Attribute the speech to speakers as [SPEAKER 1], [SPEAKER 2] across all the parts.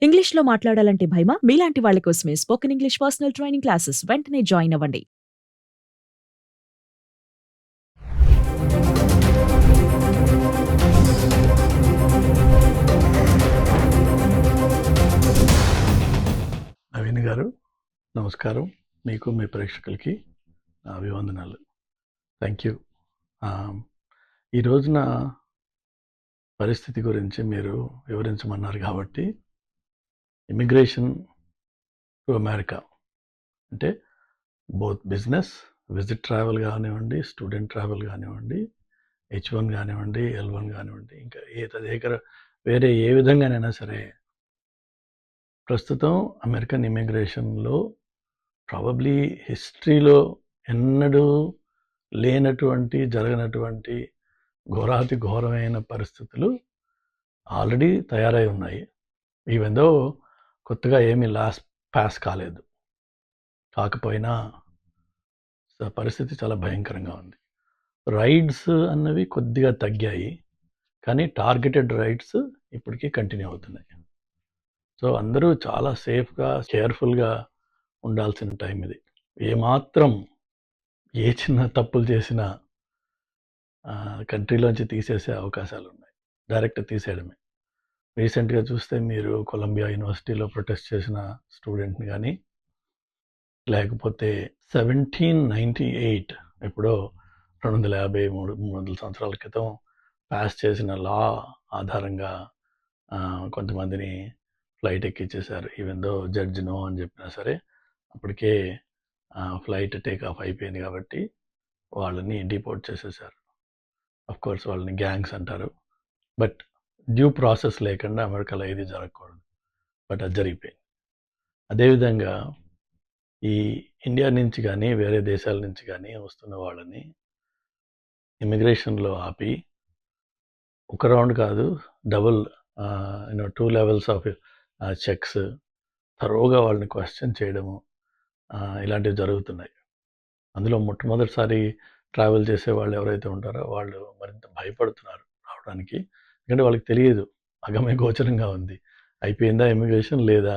[SPEAKER 1] ఇంగ్లీష్‌లో మాట్లాడాలంటే భయమా? మీలాంటి వాళ్ళ కోసమే spoken English personal training classes వెంటనే జాయిన్ అవ్వండి.
[SPEAKER 2] నవీన్ గారు నమస్కారం. మీకు మీ ప్రేక్షకులకి నా అభివందనాలు. Thank you. ఈ రోజున పరిస్థితి గురించి మీరు వివరించమన్నారు కాబట్టి ఇమిగ్రేషన్ టు అమెరికా అంటే బోత్ బిజినెస్ విజిట్ ట్రావెల్ కానివ్వండి, స్టూడెంట్ ట్రావెల్ కానివ్వండి, H1 కానివ్వండి, L1 కానివ్వండి, ఇంకా వేరే ఏ విధంగానైనా సరే ప్రస్తుతం అమెరికన్ ఇమిగ్రేషన్లో ప్రాబబ్లీ హిస్టరీలో ఎన్నడూ లేనటువంటి జరగనటువంటి ఘోరాతి ఘోరమైన పరిస్థితులు ఆల్రెడీ తయారై ఉన్నాయి. ఈవెన్ దో కొత్తగా ఏమీ పాస్ కాలేదు. కాకపోయినా పరిస్థితి చాలా భయంకరంగా ఉంది. రైడ్స్ అన్నవి కొద్దిగా తగ్గాయి, కానీ టార్గెటెడ్ రైడ్స్ ఇప్పటికీ కంటిన్యూ అవుతున్నాయి. సో అందరూ చాలా సేఫ్గా కేర్ఫుల్గా ఉండాల్సిన టైం ఇది. ఏమాత్రం ఏ చిన్న తప్పులు చేసినా కంట్రీలోంచి తీసేసే అవకాశాలు ఉన్నాయి. డైరెక్ట్ తీసేయడమే. రీసెంట్గా చూస్తే మీరు కొలంబియా యూనివర్సిటీలో ప్రొటెస్ట్ చేసిన స్టూడెంట్ని కానీ, లేకపోతే 1798 ఎప్పుడో 253 సంవత్సరాల క్రితం పాస్ చేసిన లా ఆధారంగా కొంతమందిని ఫ్లైట్ ఎక్కించేశారు. ఈవెన్ దో జడ్జి నో అని చెప్పినా సరే అప్పటికే ఫ్లైట్ టేక్ ఆఫ్ అయిపోయింది కాబట్టి వాళ్ళని డిపోర్ట్ చేసేసారు. అఫ్ కోర్స్ వాళ్ళని గ్యాంగ్స్ అంటారు. బట్ డ్యూ ప్రాసెస్ లేకుండా అమెరికాలో ఏది జరగకూడదు, బట్ అది జరిగిపోయింది. అదేవిధంగా ఈ ఇండియా నుంచి కానీ వేరే దేశాల నుంచి కానీ వస్తున్న వాళ్ళని ఇమిగ్రేషన్లో ఆపి ఒక రౌండ్ కాదు, డబుల్ 2 లెవెల్స్ ఆఫ్ చెక్స్ తరోగా వాళ్ళని క్వశ్చన్ చేయడము ఇలాంటివి జరుగుతున్నాయి. అందులో మొట్టమొదటిసారి ట్రావెల్ చేసే వాళ్ళు ఎవరైతే ఉంటారో వాళ్ళు మరింత భయపడుతున్నారు రావడానికి. ఎందుకంటే వాళ్ళకి తెలియదు, అగమ్య గోచరంగా ఉంది. అయిపోయిందా ఇమిగ్రేషన్ లేదా,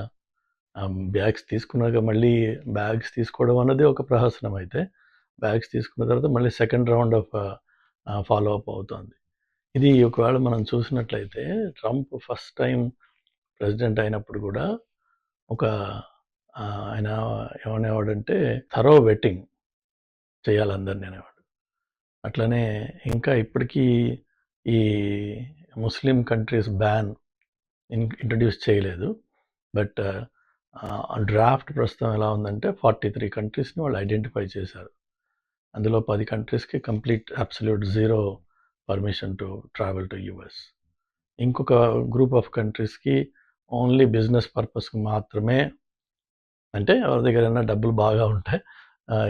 [SPEAKER 2] బ్యాగ్స్ తీసుకున్నాక మళ్ళీ బ్యాగ్స్ తీసుకోవడం అన్నది ఒక ప్రహసనం అయితే, బ్యాగ్స్ తీసుకున్న తర్వాత మళ్ళీ second round of follow up అవుతుంది. ఇది ఒకవేళ మనం చూసినట్లయితే ట్రంప్ ఫస్ట్ టైం ప్రెసిడెంట్ అయినప్పుడు కూడా ఒక ఆయన ఏమనేవాడంటే థరో వెట్టింగ్ చేయాలందరినీ అనేవాడు. అట్లనే ఇంకా ఇప్పటికీ ఈ ముస్లిం కంట్రీస్ బ్యాన్ ఇంట్రడ్యూస్ చేయలేదు. బట్ డ్రాఫ్ట్ ప్రస్తుతం ఎలా ఉందంటే 43 కంట్రీస్ని వాళ్ళు ఐడెంటిఫై చేశారు. అందులో 10 కంట్రీస్కి complete absolute zero permission to travel to US. ఇంకొక గ్రూప్ ఆఫ్ కంట్రీస్కి ఓన్లీ బిజినెస్ పర్పస్కి మాత్రమే, అంటే ఎవరి దగ్గరైనా డబ్బులు బాగా ఉంటే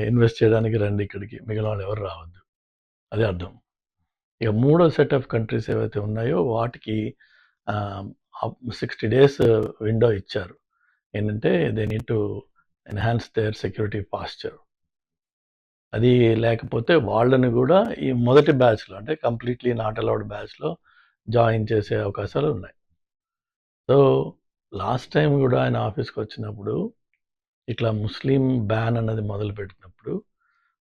[SPEAKER 2] ఇన్వెస్ట్ చేయడానికి రండి ఇక్కడికి, మిగిలిన వాళ్ళు ఎవరు రావద్దు, అదే అర్థం. ఇక మూడో సెట్ ఆఫ్ కంట్రీస్ ఏవైతే ఉన్నాయో వాటికి 60 days విండో ఇచ్చారు. ఏంటంటే they need to enhance their security posture. అది లేకపోతే వాళ్ళని కూడా ఈ మొదటి బ్యాచ్లో, అంటే కంప్లీట్లీ నాట్ అలౌడ్ బ్యాచ్లో జాయిన్ చేసే అవకాశాలు ఉన్నాయి. సో లాస్ట్ టైం కూడా ఆయన ఆఫీస్కి వచ్చినప్పుడు ఇట్లా ముస్లిం బ్యాన్ అన్నది మొదలు పెట్టినప్పుడు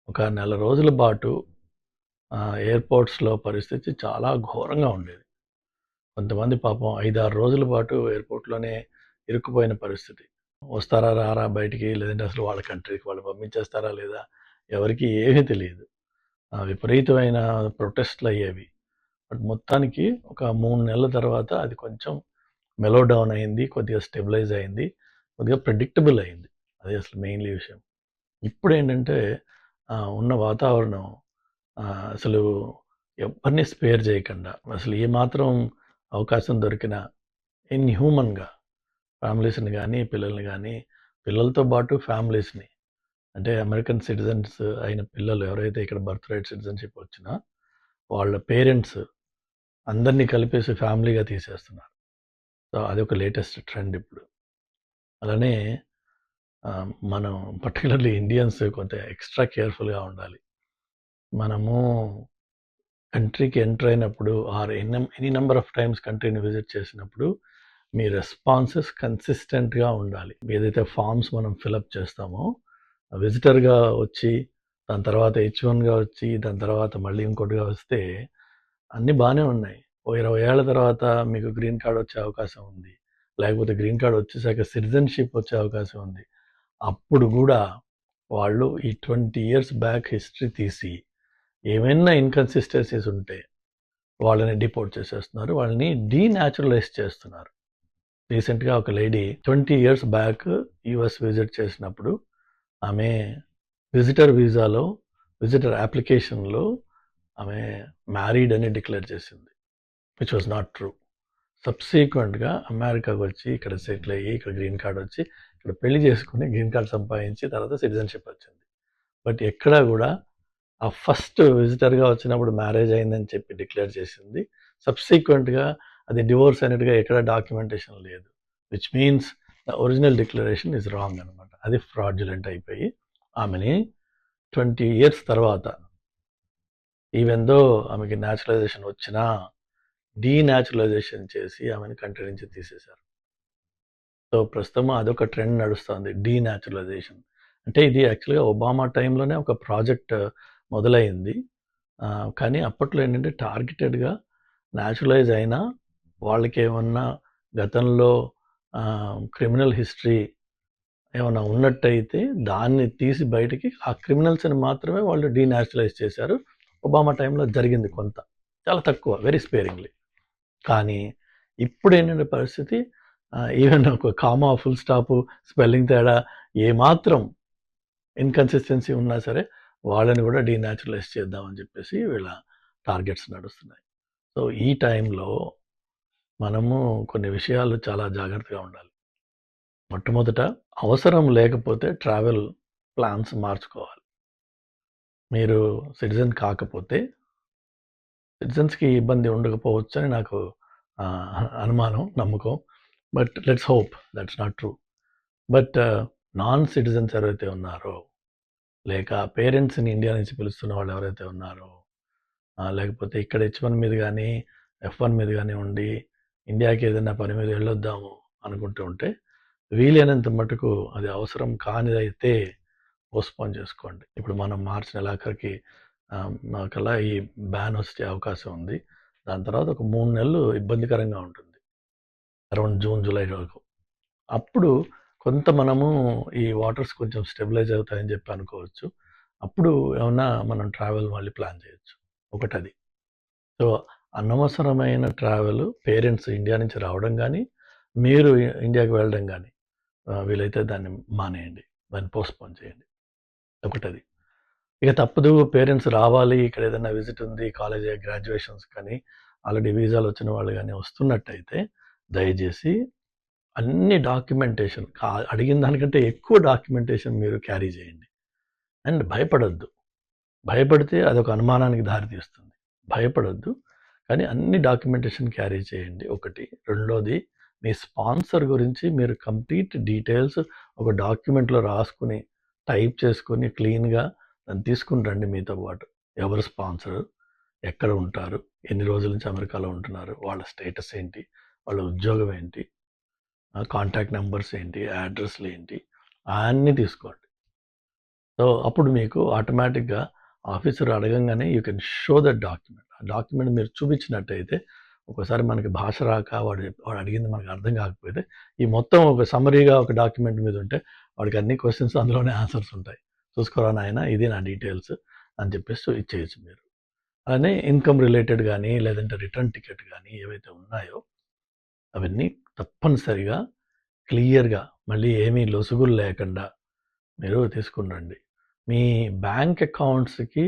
[SPEAKER 2] ఒక నెల రోజుల పాటు ఎయిర్పోర్ట్స్లో పరిస్థితి చాలా ఘోరంగా ఉండేది. కొంతమంది పాపం 5-6 రోజుల పాటు ఎయిర్పోర్ట్లోనే ఇరుక్కుపోయిన పరిస్థితి. వస్తారా రారా బయటికి, లేదంటే అసలు వాళ్ళ కంట్రీకి వాళ్ళు పంపించేస్తారా లేదా ఎవరికి ఏమీ తెలియదు. విపరీతమైన ప్రొటెస్ట్లు అయ్యేవి. బట్ మొత్తానికి ఒక 3 నెలల తర్వాత అది కొంచెం మెలో డౌన్ అయింది, కొద్దిగా స్టెబిలైజ్ అయింది, కొద్దిగా ప్రెడిక్టబుల్ అయింది. అది అసలు మెయిన్లీ విషయం. ఇప్పుడు ఏంటంటే ఉన్న వాతావరణం అసలు ఎవరిని స్పేర్ చేయకుండా, అసలు ఏమాత్రం అవకాశం దొరికినా ఇన్హ్యూమన్గా ఫ్యామిలీస్ని కానీ పిల్లల్ని కానీ, పిల్లలతో పాటు ఫ్యామిలీస్ని, అంటే అమెరికన్ సిటిజన్స్ అయిన పిల్లలు ఎవరైతే ఇక్కడ బర్త్ రైట్ సిటిజన్షిప్ వచ్చినా వాళ్ళ పేరెంట్స్ అందరినీ కలిపేసి ఫ్యామిలీగా తీసేస్తున్నారు. సో అది ఒక లేటెస్ట్ ట్రెండ్ ఇప్పుడు. అలానే మనం పర్టికులర్లీ ఇండియన్స్ కొంత ఎక్స్ట్రా కేర్ఫుల్గా ఉండాలి. మనము కంట్రీకి ఎంటర్ అయినప్పుడు or any number of times కంట్రీని విజిట్ చేసినప్పుడు మీ రెస్పాన్సెస్ కన్సిస్టెంట్‌గా ఉండాలి. ఏదైతే ఫార్మ్స్ మనం ఫిలప్ చేస్తామో, విజిటర్‌గా వచ్చి, దాని తర్వాత హెచ్-1గా వచ్చి, దాని తర్వాత మళ్ళీ ఇంకోటిగా వస్తే అన్నీ బానే ఉన్నాయి. ఓ 20 ఏళ్ల తర్వాత మీకు గ్రీన్ కార్డ్ వచ్చే అవకాశం ఉంది. లేకపోతే గ్రీన్ కార్డ్ వచ్చేసాక సిటిజన్‌షిప్ వచ్చే అవకాశం ఉంది. అప్పుడు గూడా వాళ్ళు ఈ 20 ఇయర్స్ బ్యాక్ హిస్టరీ తీసి, ఏమైనా ఇన్‌కన్సిస్టెన్సీస్ ఉంటే వాళ్ళని డిపోర్ట్ చేసేస్తున్నారు. వాళ్ళని డీనాచురలైజ్ చేస్తున్నారు. రీసెంట్‌గా ఒక lady 20 years back US visit చేసినప్పుడు ఆమె విజిటర్ వీసాలో, విజిటర్ అప్లికేషన్‌లో ఆమె మ్యారీడ్ అని డిక్లేర్ చేసింది. Which was not true. సబ్సిక్వెంట్‌గా అమెరికాకి వచ్చి, ఇక్కడ సెటిల్ అయ్యి, ఇక్కడ గ్రీన్ కార్డ్ వచ్చి, ఇక్కడ పెళ్లి చేసుకొని, గ్రీన్ కార్డ్ సంపాదించి, తర్వాత సిటిజన్‌షిప్ వచ్చింది. బట్ ఎక్కడా గూడా ఆ ఫస్ట్ విజిటర్‌గా వచ్చినప్పుడు మ్యారేజ్ అయిందని చెప్పి డిక్లేర్ చేసింది. సబ్సిక్వెంట్‌గా అది డివోర్స్ అయినట్టుగా ఎక్కడ డాక్యుమెంటేషన్ లేదు. Which means the original declaration is wrong అనమాట. అది ఫ్రాడ్యులెంట్ అయిపోయి ఆమెని 20 ఇయర్స్ తర్వాత ఈవెన్ దో ఆమెకి న్యాచురలైజేషన్ వచ్చినా డీనాచురలైజేషన్ చేసి ఆమెను కంట్రీ నుంచి తీసేశారు. సో ప్రస్తుతం అదొక ట్రెండ్ నడుస్తుంది, డీనాచురలైజేషన్. అంటే ఇది యాక్చువల్‌గా ఒబామా టైంలోనే ఒక ప్రాజెక్ట్ మొదలైంది. కానీ అప్పట్లో ఏంటంటే టార్గెటెడ్‌గా న్యాచురలైజ్ అయినా వాళ్ళకేమన్నా గతంలో క్రిమినల్ హిస్టరీ ఏమన్నా ఉన్నట్టయితే దాన్ని తీసి బయటికి ఆ క్రిమినల్స్‌ని మాత్రమే వాళ్ళు డీనాచురలైజ్ చేశారు. ఒబామా టైంలో జరిగింది కొంత. చాలా తక్కువ, వెరీ స్పేరింగ్‌లీ. కానీ ఇప్పుడేంటంటే పరిస్థితి ఈవెన్ ఒక కామా, ఫుల్ స్టాపు, స్పెల్లింగ్ తేడా ఏమాత్రం ఇన్‌కన్సిస్టెన్సీ ఉన్నా సరే వాళ్ళని కూడా డీనాచురలైజ్ చేద్దామని చెప్పేసి వీళ్ళ టార్గెట్స్ నడుస్తున్నాయి. సో ఈ టైంలో మనము కొన్ని విషయాలు చాలా జాగ్రత్తగా ఉండాలి. మొట్టమొదట అవసరం లేకపోతే ట్రావెల్ ప్లాన్స్ మార్చుకోవాలి. మీరు సిటిజన్ కాకపోతే సిటిజన్స్‌కి ఇబ్బంది ఉండకపోవచ్చని నాకు అనుమానం, నమ్మకం. But let's hope that's not true. But non citizens ఎవరైతే ఉన్నారో, లేక పేరెంట్స్‌ని ఇండియా నుంచి పిలుస్తున్న వాళ్ళు ఎవరైతే ఉన్నారో, లేకపోతే ఇక్కడ హెచ్-1 మీద కానీ, ఎఫ్-1 మీద కానీ ఉండి ఇండియాకి ఏదైనా పని మీద వెళ్ళొద్దాము అనుకుంటూ ఉంటే, వీలైనంత మటుకు అది అవసరం కానిదైతే పోస్ట్‌పోన్ చేసుకోండి. ఇప్పుడు మనం మార్చి నెలాఖరికి కల్లా ఈ బ్యాన్ వచ్చే అవకాశం ఉంది. దాని తర్వాత ఒక 3 నెలలు ఇబ్బందికరంగా ఉంటుంది. అరౌండ్ జూన్, జూలై వరకు. అప్పుడు కొంత మనము ఈ వాటర్స్ కొంచెం స్టెబిలైజ్ అవుతాయని చెప్పి అనుకోవచ్చు. అప్పుడు ఏమన్నా మనం ట్రావెల్ మళ్ళీ ప్లాన్ చేయొచ్చు. ఒకటది. సో అనవసరమైన ట్రావెల్ పేరెంట్స్ ఇండియా నుంచి రావడం కానీ, మీరు ఇండియాకి వెళ్ళడం కానీ వీలైతే దాన్ని మానేయండి. దాన్ని పోస్ట్‌పోన్ చేయండి. ఒకటది. ఇక తప్పదు, పేరెంట్స్ రావాలి, ఇక్కడ ఏదైనా విజిట్ ఉంది, కాలేజ్ గ్రాడ్యుయేషన్స్ కానీ, ఆల్రెడీ వీసాలు వచ్చిన వాళ్ళు కానీ వస్తున్నట్టయితే దయచేసి అన్ని డాక్యుమెంటేషన్ అడిగిన దానికంటే ఎక్కువ డాక్యుమెంటేషన్ మీరు క్యారీ చేయండి. అండ్ భయపడొద్దు. భయపడితే అదొక అనుమానానికి దారితీస్తుంది. భయపడొద్దు. కానీ అన్ని డాక్యుమెంటేషన్ క్యారీ చేయండి ఒకటి. రెండోది, మీ స్పాన్సర్ గురించి మీరు కంప్లీట్ డీటెయిల్స్ ఒక డాక్యుమెంట్లో రాసుకుని, టైప్ చేసుకొని క్లీన్‌గా దాన్ని తీసుకుని రండి మీతో పాటు. ఎవరు స్పాన్సరు, ఎక్కడ ఉంటారు, ఎన్ని రోజుల నుంచి అమెరికాలో ఉంటున్నారు, వాళ్ళ స్టేటస్ ఏంటి, వాళ్ళ ఉద్యోగం ఏంటి, కాంటాక్ట్ నెంబర్స్ ఏంటి, అడ్రస్లు ఏంటి, అన్నీ తీసుకోండి. సో అప్పుడు మీకు ఆటోమేటిక్‌గా ఆఫీసర్ అడగంగానే you can show that document. ఆ డాక్యుమెంట్ మీరు చూపించినట్టయితే, ఒక్కోసారి మనకి భాష రాక వాడు అడిగింది మనకు అర్థం కాకపోతే, ఈ మొత్తం ఒక సమ్మరీగా ఒక డాక్యుమెంట్ మీద ఉంటే వాడికి అన్ని క్వశ్చన్స్ అందులోనే ఆన్సర్స్ ఉంటాయి. చూసుకోరా నాయన, ఇది నా డీటెయిల్స్ అని చెప్పేసి ఇచ్చేయచ్చు మీరు. అలానే ఇన్కమ్ రిలేటెడ్ కానీ, లేదంటే రిటర్న్ టికెట్ కానీ ఏవైతే ఉన్నాయో అవన్నీ తప్పనిసరిగా క్లియర్‌గా, మళ్ళీ ఏమీ లొసుగులు లేకుండా మీరు తీసుకుని రండి. మీ బ్యాంక్ అకౌంట్స్‌కి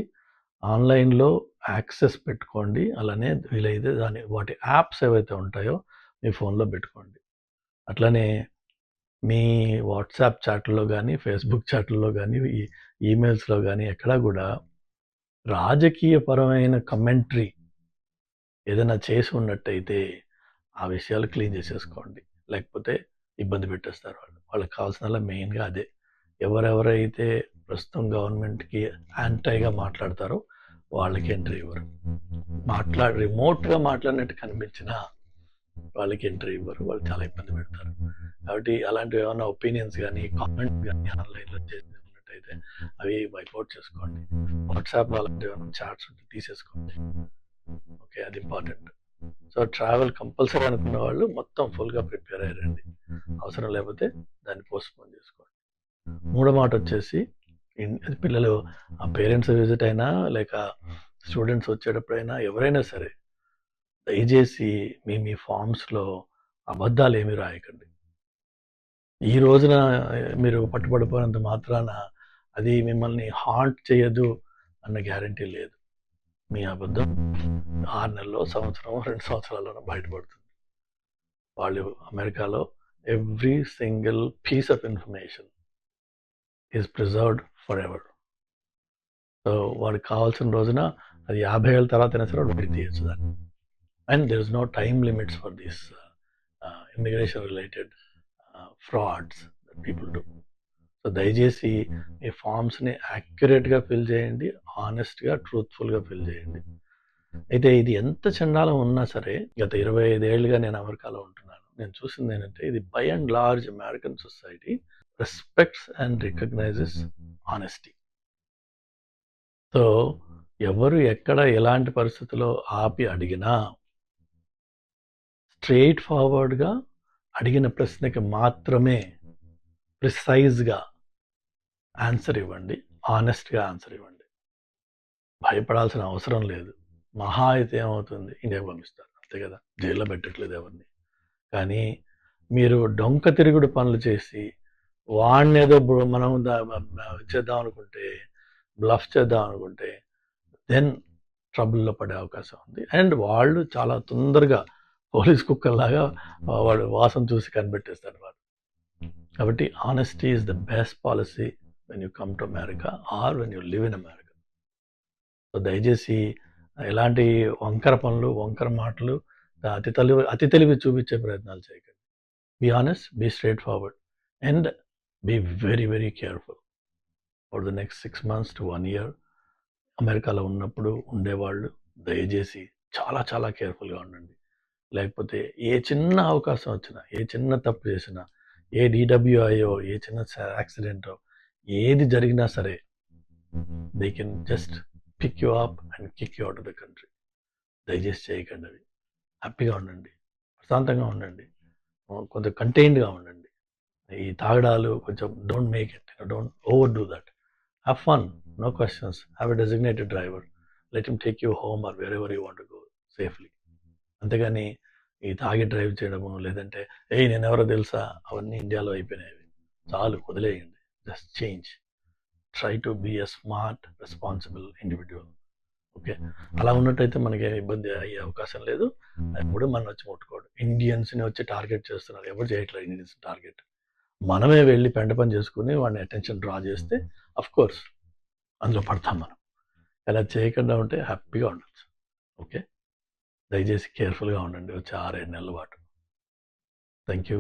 [SPEAKER 2] ఆన్‌లైన్‌లో యాక్సెస్ పెట్టుకోండి. అలానే వీలైతే వాటి యాప్స్ ఏవైతే ఉంటాయో మీ ఫోన్‌లో పెట్టుకోండి. అట్లనే మీ వాట్సాప్ చాట్‌ల్లో కానీ, ఫేస్‌బుక్ చాట్‌ల్లో కానీ, ఈమెయిల్స్‌లో కానీ ఎక్కడా కూడా రాజకీయపరమైన కమెంటరీ ఏదైనా చేసి ఉన్నట్టయితే ఆ విషయాలు క్లీన్ చేసేసుకోండి. లేకపోతే ఇబ్బంది పెట్టేస్తారు వాళ్ళు. వాళ్ళకి కావాల్సిందల్లా మెయిన్‌గా అదే. ఎవరెవరైతే ప్రస్తుతం గవర్నమెంట్‌కి యాంటైగా మాట్లాడతారో వాళ్ళకి ఎంట్రీ ఇవ్వరు. రిమోట్‌గా మాట్లాడినట్టు కనిపించినా వాళ్ళకి ఎంట్రీ ఇవ్వరు. వాళ్ళు చాలా ఇబ్బంది పెడతారు. కాబట్టి అలాంటివి ఏమన్నా ఒపీనియన్స్ గానీ, కామెంట్స్ గానీ ఆన్‌లైన్‌లో చేసినవి ఉన్నట్టయితే అవి వైప్ ఔట్ చేసుకోండి. వాట్సాప్‌లో అలాంటివి ఏమన్నా చాట్స్ ఉంటే తీసేసుకోండి. ఓకే. అది ఇంపార్టెంట్. సో, ట్రావెల్ కంపల్సరీ అనుకున్న వాళ్ళు మొత్తం ఫుల్‌గా ప్రిపేర్ అయ్యిరండి. అవసరం లేకపోతే దాన్ని పోస్ట్‌పోన్ చేసుకోండి. మూడో మాటొచ్చేసి పిల్లలు పేరెంట్స్ విజిట్ అయినా లేక స్టూడెంట్స్ వచ్చేటప్పుడైనా ఎవరైనా సరే దయచేసి మీ ఫార్మ్స్‌లో అబద్ధాలేమీ రాయకండి. ఈ రోజున మీరు పట్టుబడిపోయినంత మాత్రాన అది మిమ్మల్ని హాంట్ చేయదు అన్న గ్యారంటీ లేదు. మీ అబద్ధం 6 నెలల్లో, సంవత్సరం, 2 సంవత్సరాల్లోనో బయటపడుతుంది. వాళ్ళు అమెరికాలో every single piece of information is preserved forever. So, వాడికి కావాల్సిన రోజున అది 50 ఏళ్ల తర్వాతైనా సరే వాడు బయట తీయొచ్చు దాన్ని. And there is no time limits for this immigration related frauds that people do. So, దయచేసి మీ ఫార్మ్స్‌ని యాక్యురేట్‌గా ఫిల్ చేయండి. హానెస్ట్‌గా, ట్రూత్‌ఫుల్‌గా ఫిల్ చేయండి. అయితే ఇది ఎంత చండాలం ఉన్నా సరే గత 25 ఏళ్లుగా నేను అమెరికాలో ఉంటున్నాను. నేను చూసిందేంటంటే ఇది by and large American society respects and recognises honesty. So, ఎవరు ఎక్కడ ఎలాంటి పరిస్థితిలో ఆపి అడిగినా స్ట్రెయిట్ ఫార్వర్డ్‌గా అడిగిన ప్రశ్నకి మాత్రమే ప్రిసైజ్‌గా ఆన్సర్ ఇవ్వండి. హానెస్ట్‌గా ఆన్సర్ ఇవ్వండి. భయపడాల్సిన అవసరం లేదు. మహా అయితే ఏమవుతుంది ఇండియాకి పంపిస్తారు. అంతే కదా! జైల్లో పెట్టట్లేదు ఎవరిని. కానీ మీరు డొంక తిరుగుడు పనులు చేసి వాడినేదో మనం చేద్దాం అనుకుంటే, బ్లఫ్ చేద్దాం అనుకుంటే దెన్ ట్రబుల్‌లో పడే అవకాశం ఉంది. అండ్ వాళ్ళు చాలా తొందరగా పోలీస్ కుక్కల్లాగా వాడు వాసన చూసి కనిపెట్టేస్తారు వాళ్ళు. కాబట్టి honesty is the best policy when you come to America or when you live in America. So, దయచేసి ఎలాంటి వంకర పనులు, వంకర మాటలు, అతి తెలివి చూపించే ప్రయత్నాలు చేయకండి. Be honest, be straightforward and be very, very careful for the next 6 months to 1 year. అమెరికాలో ఉన్నప్పుడు ఉండేవాళ్ళు దయచేసి చాలా చాలా కేర్‌ఫుల్‌గా ఉండండి. లేకపోతే ఏ చిన్న అవకాశం వచ్చినా, ఏ చిన్న తప్పు చేసినా, ఏ డీడబ్ల్యూఐయో, ఏ చిన్న యాక్సిడెంటో ఏది జరిగినా సరే they can just pick you up and kick you out of the country. దయచేసి చేయకండి అవి. హ్యాపీగా ఉండండి. ప్రశాంతంగా ఉండండి. కొంచెం కంటైన్డ్‌గా ఉండండి. ఈ తాగడాలు కొంచెం don't make it. Don't overdo that. Have fun. No questions. Have a designated driver. Let him take you home or wherever you want to go safely. అంతేగాని ఈ తాగి డ్రైవ్ చేయడము, లేదంటే ఏయ్ నేనెవరో తెలుసా? అవన్నీ ఇండియాలో అయిపోయినాయి. చాలు వదిలేయండి. Just change. Try to be a smart, responsible individual. Okay. అలా ఉన్నట్టయితే మనకి ఇబ్బంది అయ్యే అవకాశం లేదు. ఎప్పుడు మనల్ని వచ్చి ముట్టుకోడు. ఇండియన్స్‌ని వచ్చి టార్గెట్ చేస్తున్నారు. ఎవరు చేయట్లేదు ఇండియన్స్‌ని టార్గెట్. మనమే వెళ్లి పెంట పని చేసుకొని వాడిని అటెన్షన్ డ్రా చేస్తే ఆఫ్‌కోర్స్ అందులో పడతాం మనం. అలా చేయకుండా ఉంటే హ్యాపీగా ఉండొచ్చు. ఓకే. దయచేసి కేర్‌ఫుల్‌గా ఉండండి వచ్చే 6, 7 నెలల పాటు. Thank you.